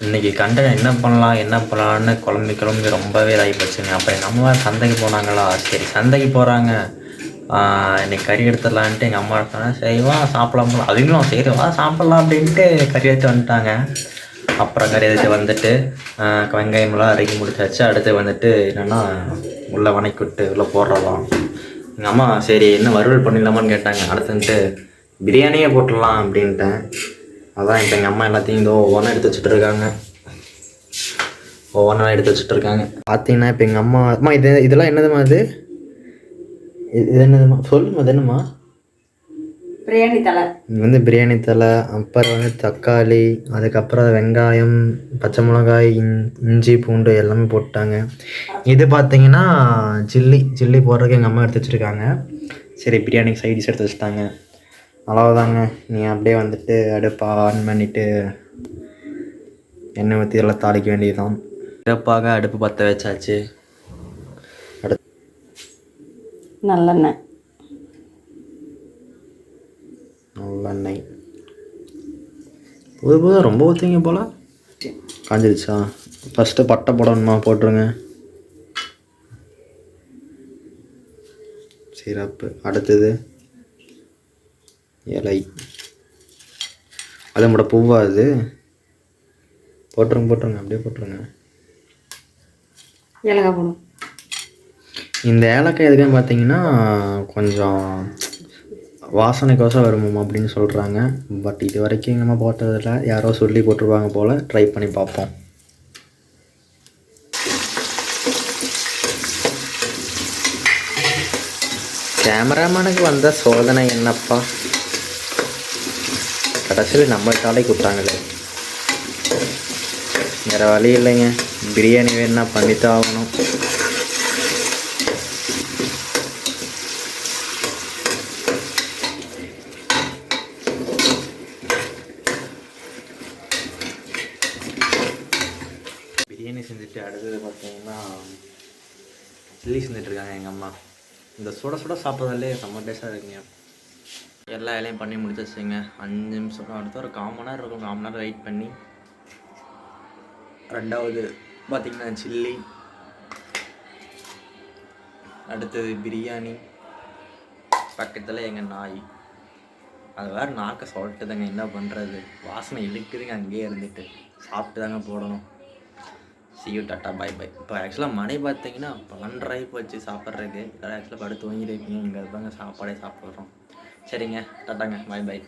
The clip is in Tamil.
இன்றைக்கி கண்டென்ட் என்ன பண்ணலான்னு குழம்பி ரொம்பவே இதாகி போச்சுங்க. அப்போ எங்கள் அம்மா சந்தைக்கு போனாங்களா, சரி சந்தைக்கு போகிறாங்க, இன்றைக்கி கறி எடுத்துடலான்ட்டு எங்கள் அம்மா சொன்னேன். சரிவா சாப்பிடலாம், அதுங்களும் சரிவா சாப்பிட்லாம் அப்படின்ட்டு கறி எடுத்து வந்துட்டாங்க. அப்புறம் கறி எடுத்து வந்துட்டு வெங்காயமெல்லாம் அரைக்கி முடிச்சாச்சு. அடுத்து வந்துட்டு என்னென்னா உள்ளே வணக்கி விட்டு உள்ளே போடுறலாம். எங்கள் அம்மா சரி என்ன வறுவல் பண்ணிடலாமான்னு கேட்டாங்க. அடுத்துன்ட்டு பிரியாணியே போட்டுடலாம் அப்படின்ட்டேன். அதான் இப்போ எங்கள் அம்மா எல்லாத்தையும் ஒவ்வொன்றா எடுத்து வச்சுட்ருக்காங்க. பார்த்தீங்கன்னா இப்போ எங்கள் அம்மா இதெல்லாம் என்னதுமா இது என்னதுமா சொல்லுமா, அது என்னம்மா? பிரியாணி தலை. இது வந்து பிரியாணி தலை. அப்புறம் வந்து தக்காளி, அதுக்கப்புறம் வெங்காயம், பச்சை மிளகாய், இஞ்சி, பூண்டு எல்லாமே போட்டாங்க. இது பார்த்தீங்கன்னா சில்லி போடுறதுக்கு எங்கள் அம்மா எடுத்து வச்சுருக்காங்க. சரி பிரியாணிக்கு சைடிஷ் எடுத்து வச்சுட்டாங்க. அவ்வளோதாங்க. நீ அப்படியே வந்துட்டு அடுப்பை ஆன் பண்ணிவிட்டு எண்ணெய் ஊற்றி எல்லாம் தாளிக்க வேண்டியதுதான். சிறப்பாக அடுப்பு பற்ற வச்சாச்சு. நல்லெண்ணெய் புதுசாக ரொம்ப ஊற்றிங்க போல். காஞ்சிருச்சா? ஃபஸ்ட்டு பட்டை போடணுமா? போட்டுருங்க. சிறப்பு. அடுத்தது இலை. அது நம்மளோட பூவா? அது போட்டுருங்க அப்படியே போட்டுருங்க. ஏலக்காய் போடும். இந்த ஏலக்காய் எதுக்குன்னு பார்த்தீங்கன்னா கொஞ்சம் வாசனைக்கோசம் வருமாம் அப்படின்னு சொல்கிறாங்க. பட் இது வரைக்கும் நம்ம போட்டதில்லை, யாரோ சொல்லி போட்டுருவாங்க போல். ட்ரை பண்ணி பார்ப்போம். கேமராமேனுக்கு வந்த சோதனை என்னப்பா, கடைசியில் நம்ம தலைக்கு விட்டாங்களே. வேறு வழி இல்லைங்க, பிரியாணி வேணுன்னா பண்ணித்தான் ஆகணும். பிரியாணி செஞ்சுட்டு அடுத்தது பார்த்தீங்கன்னா சில்லி செஞ்சிட்ருக்காங்க எங்கள் அம்மா. இந்த சுட சுட சாப்பிட்றதுலே செம்ம டேஸ்ட்டாக இருக்குங்க. எல்லா இலையும் பண்ணி முடிச்சிச்சுங்க. 5 நிமிஷம் அடுத்து ஒரு 1/4 மணி நேரம் இருக்கும். 1/4 மணி நேரம் வெயிட் பண்ணி ரெண்டாவது பார்த்திங்கன்னா சில்லி, அடுத்தது பிரியாணி, பக்கத்தில் எங்கள் நாய். அது வேறு நாக்க சொல்லிட்டுதாங்க, என்ன பண்ணுறது, வாசனை இழுக்குதுங்க. அங்கேயே இருந்துட்டு சாப்பிட்டு தாங்க போடணும். சியூ டாட்டா பாய் பாய். இப்போ ஆக்சுவலாக மணி பார்த்தீங்கன்னா 12:30 போச்சு சாப்பிட்றதுக்கு. இதெல்லாம் ஆக்சுவலாக படுத்து தூங்கிட்டு இருக்கீங்க. இங்கே இருப்பாங்க சாப்பாடே சாப்பிட்றோம். சரிங்க, டாட்டாங்க, பாய் பாய்.